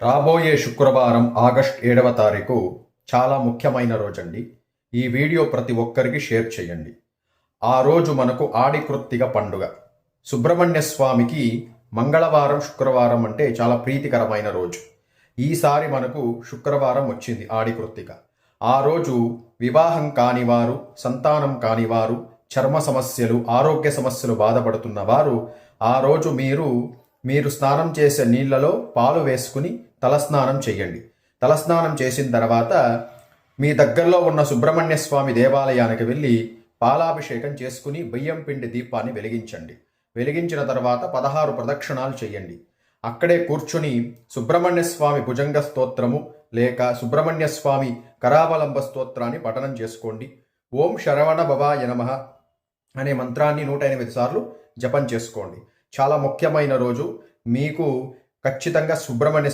రాబోయే శుక్రవారం ఆగస్ట్ 7వ తారీఖు చాలా ముఖ్యమైన రోజండి. ఈ వీడియో ప్రతి ఒక్కరికి షేర్ చేయండి. ఆ రోజు మనకు ఆడి కృత్తిక పండుగ. సుబ్రహ్మణ్య స్వామికి మంగళవారం శుక్రవారం అంటే చాలా ప్రీతికరమైన రోజు. ఈసారి మనకు శుక్రవారం వచ్చింది ఆడి కృత్తిక. ఆ రోజు వివాహం కానివారు, సంతానం కానివారు, చర్మ సమస్యలు, ఆరోగ్య సమస్యలు బాధపడుతున్న వారు ఆ రోజు మీరు స్నానం చేసే నీళ్లలో పాలు వేసుకుని తలస్నానం చేయండి. తలస్నానం చేసిన తర్వాత మీ దగ్గరలో ఉన్న సుబ్రహ్మణ్య స్వామి దేవాలయానికి వెళ్ళి పాలాభిషేకం చేసుకుని బియ్యం పిండి దీపాన్ని వెలిగించండి. వెలిగించిన తర్వాత 16 ప్రదక్షిణాలు చేయండి. అక్కడే కూర్చుని సుబ్రహ్మణ్య స్వామి భుజంగ స్తోత్రము లేక సుబ్రహ్మణ్య స్వామి కరావలంబ స్తోత్రాన్ని పఠనం చేసుకోండి. ఓం శరవణ భవాయ నమః అనే మంత్రాన్ని 108 సార్లు జపం చేసుకోండి. చాలా ముఖ్యమైన రోజు. మీకు ఖచ్చితంగా సుబ్రహ్మణ్య